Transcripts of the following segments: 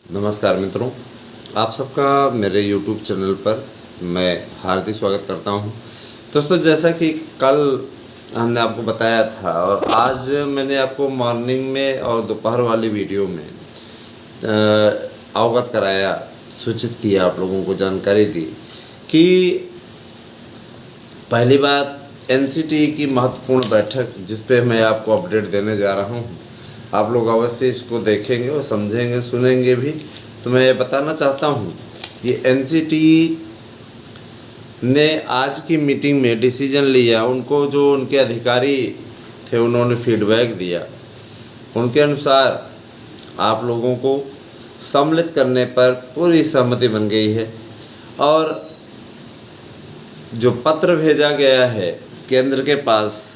नमस्कार मित्रों, आप सबका मेरे YouTube चैनल पर मैं हार्दिक स्वागत करता हूं। दोस्तों, जैसा कि कल हमने आपको बताया था और आज मैंने आपको मॉर्निंग में और दोपहर वाली वीडियो में अवगत कराया, सूचित किया, आप लोगों को जानकारी दी कि पहली बात NCT की महत्वपूर्ण बैठक जिस पे मैं आपको अपडेट देने जा रहा हूं, आप लोग अवश्य इसको देखेंगे और समझेंगे, सुनेंगे भी। तो मैं ये बताना चाहता हूँ कि NCT ने आज की मीटिंग में डिसीजन लिया, उनको जो उनके अधिकारी थे उन्होंने फीडबैक दिया, उनके अनुसार आप लोगों को सम्मिलित करने पर पूरी सहमति बन गई है और जो पत्र भेजा गया है केंद्र के पास,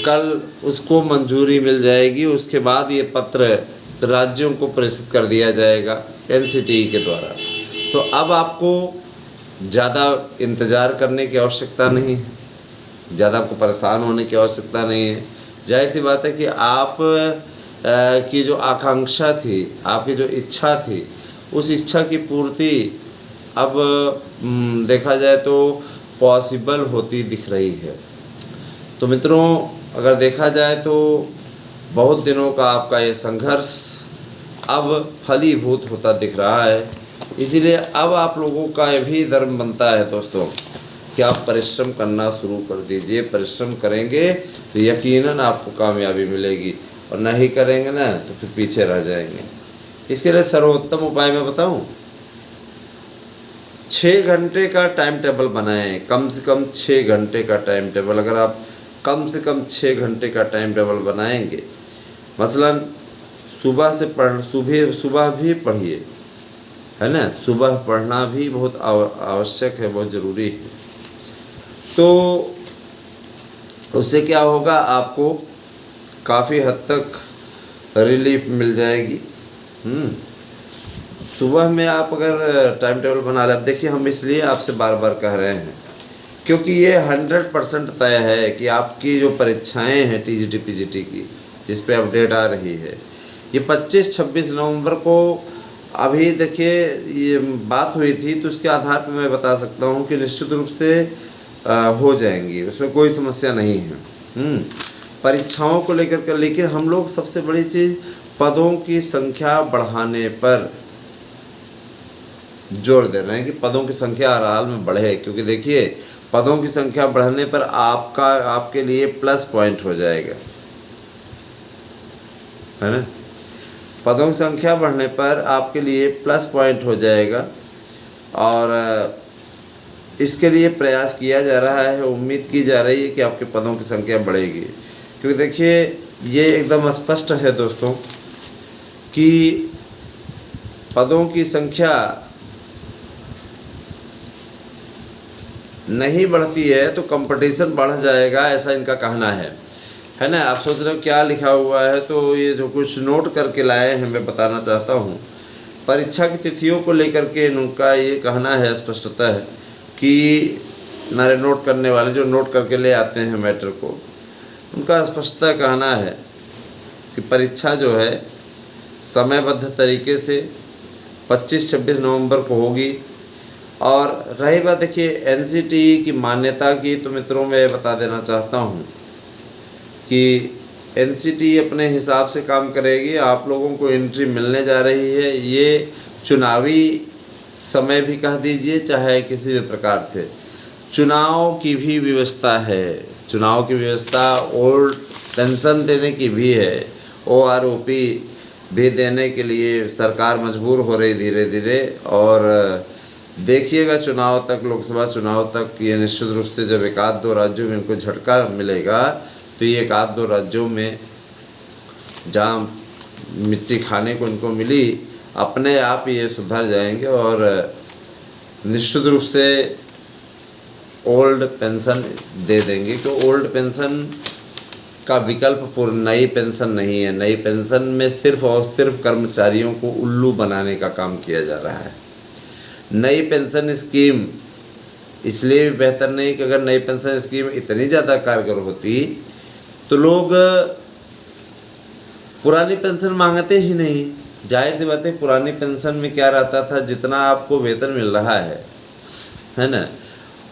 कल उसको मंजूरी मिल जाएगी। उसके बाद ये पत्र राज्यों को प्रेषित कर दिया जाएगा NCT के द्वारा। तो अब आपको ज़्यादा इंतज़ार करने की आवश्यकता नहीं है, ज़्यादा आपको परेशान होने की आवश्यकता नहीं है। जाहिर सी बात है कि आप की जो आकांक्षा थी, आपकी जो इच्छा थी, उस इच्छा की पूर्ति अब देखा जाए तो पॉसिबल होती दिख रही है। तो मित्रों, अगर देखा जाए तो बहुत दिनों का आपका ये संघर्ष अब फलीभूत होता दिख रहा है। इसीलिए अब आप लोगों का ये भी धर्म बनता है दोस्तों कि आप परिश्रम करना शुरू कर दीजिए। परिश्रम करेंगे तो यकीनन आपको कामयाबी मिलेगी और नहीं करेंगे ना तो फिर पीछे रह जाएंगे। इसके लिए सर्वोत्तम उपाय मैं बताऊं, 6 घंटे का टाइम टेबल बनाएं, कम से कम 6 घंटे का टाइम टेबल। अगर आप कम से कम 6 घंटे का टाइम टेबल बनाएंगे, मसलन सुबह भी पढ़िए, है ना, सुबह पढ़ना भी बहुत आवश्यक है, बहुत ज़रूरी है। तो उससे क्या होगा, आपको काफ़ी हद तक रिलीफ मिल जाएगी। सुबह में आप अगर टाइम टेबल बना लें, अब देखिए हम इसलिए आपसे बार बार कह रहे हैं क्योंकि ये 100% तय है कि आपकी जो परीक्षाएं हैं TGT PGT की, जिस पे अपडेट आ रही है, ये 25-26 नवंबर को, अभी देखिए ये बात हुई थी तो उसके आधार पर मैं बता सकता हूँ कि निश्चित रूप से हो जाएंगी, उसमें कोई समस्या नहीं है परीक्षाओं को लेकर के। लेकिन हम लोग सबसे बड़ी चीज़ पदों की संख्या बढ़ाने पर जोर दे रहे हैं कि पदों की संख्या हर हाल में बढ़े, क्योंकि देखिए पदों की संख्या बढ़ने पर आपके लिए प्लस पॉइंट हो जाएगा, है ना। पदों की संख्या बढ़ने पर आपके लिए प्लस पॉइंट हो जाएगा और इसके लिए प्रयास किया जा रहा है, उम्मीद की जा रही है कि आपके पदों की संख्या बढ़ेगी। क्योंकि देखिए ये एकदम स्पष्ट है दोस्तों कि पदों की संख्या नहीं बढ़ती है तो कंपटीशन बढ़ जाएगा, ऐसा इनका कहना है ना। आप सोच रहे हो क्या लिखा हुआ है, तो ये जो कुछ नोट करके लाए हैं मैं बताना चाहता हूँ। परीक्षा की तिथियों को लेकर के इनका ये कहना है, स्पष्टता है कि हमारे नोट करने वाले जो नोट करके ले आते हैं मैटर को, उनका स्पष्टता कहना है कि परीक्षा जो है समयबद्ध तरीके से 25-26 नवंबर को होगी। और रही बात देखिए NCT की मान्यता की, तो मित्रों मैं बता देना चाहता हूँ कि NCT अपने हिसाब से काम करेगी। आप लोगों को एंट्री मिलने जा रही है, ये चुनावी समय भी कह दीजिए, चाहे किसी भी प्रकार से चुनाव की भी व्यवस्था है। चुनाव की व्यवस्था ओल्ड पेंशन देने की भी है, OROP भी देने के लिए सरकार मजबूर हो रही धीरे धीरे। और देखिएगा चुनाव तक, लोकसभा चुनाव तक, ये निश्चित रूप से जब 1-2 राज्यों में इनको झटका मिलेगा तो ये 1-2 राज्यों में जहाँ मिट्टी खाने को इनको मिली, अपने आप ये सुधर जाएंगे और निश्चित रूप से ओल्ड पेंशन दे देंगे। तो ओल्ड पेंशन का विकल्प नई पेंशन नहीं है। नई पेंशन में सिर्फ और सिर्फ कर्मचारियों को उल्लू बनाने का काम किया जा रहा है। नई पेंशन स्कीम इसलिए भी बेहतर नहीं कि अगर नई पेंशन स्कीम इतनी ज़्यादा कारगर होती तो लोग पुरानी पेंशन मांगते ही नहीं, जाहिर सी बात है पुरानी पेंशन में क्या रहता था, जितना आपको वेतन मिल रहा है ना,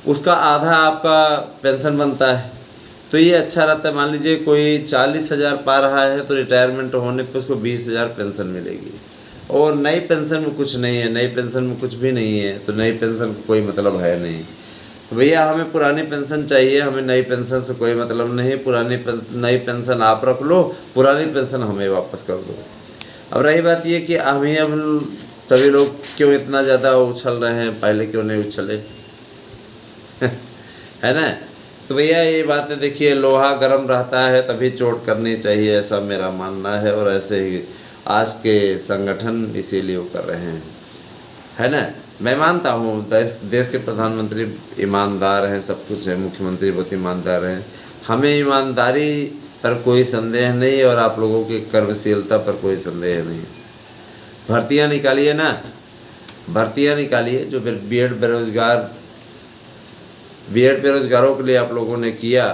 उसका आधा आपका पेंशन बनता है। तो ये अच्छा रहता है। मान लीजिए कोई 40,000 पा रहा है तो रिटायरमेंट होने पे उसको 20,000 पेंशन मिलेगी। और नई पेंशन में कुछ नहीं है, नई पेंशन में कुछ भी नहीं है, तो नई पेंशन का कोई मतलब है नहीं। तो भैया हमें पुरानी पेंशन चाहिए, हमें नई पेंशन से कोई मतलब नहीं। नई पेंशन आप रख लो, पुरानी पेंशन हमें वापस कर दो। अब रही बात ये कि अब सभी लोग क्यों इतना ज़्यादा उछल रहे हैं, पहले क्यों नहीं उछले है ना। तो भैया ये बात है, देखिए लोहा गर्म रहता है तभी चोट करनी चाहिए, ऐसा मेरा मानना है। और ऐसे ही आज के संगठन इसीलिए वो कर रहे हैं, है ना। मैं मानता हूँ देश के प्रधानमंत्री ईमानदार हैं, सब कुछ है, मुख्यमंत्री बहुत ईमानदार हैं, हमें ईमानदारी पर कोई संदेह नहीं और आप लोगों की कर्मशीलता पर कोई संदेह नहीं। भर्तियाँ निकालिए ना, भर्तियाँ निकालिए जो बीएड बेरोजगारों के लिए आप लोगों ने किया,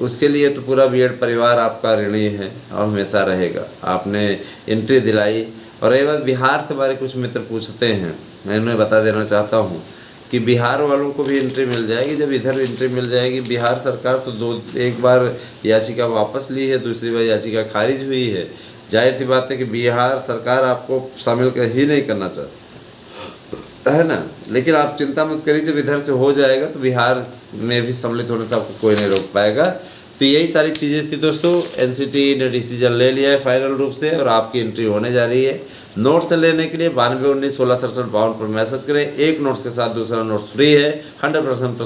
उसके लिए तो पूरा बीएड परिवार आपका ऋणी है और हमेशा रहेगा। आपने एंट्री दिलाई। और ये बात बिहार से हमारे कुछ मित्र पूछते हैं, मैं उन्हें बता देना चाहता हूँ कि बिहार वालों को भी एंट्री मिल जाएगी। जब इधर एंट्री मिल जाएगी, बिहार सरकार तो एक बार याचिका वापस ली है, दूसरी बार याचिका खारिज हुई है। जाहिर सी बात है कि बिहार सरकार आपको शामिल ही नहीं करना चाहती, है ना। लेकिन आप चिंता मत करिए, जब इधर से हो जाएगा तो बिहार में भी सम्मिलित होने से आपको कोई नहीं रोक पाएगा। तो यही सारी चीज़ें थी दोस्तों। एनसीटी ने डिसीजन ले लिया है फाइनल रूप से और आपकी एंट्री होने जा रही है। नोट्स लेने के लिए 92 19 16 67 52 पर मैसेज करें। एक नोट्स के साथ दूसरा नोट्स फ्री है, 100%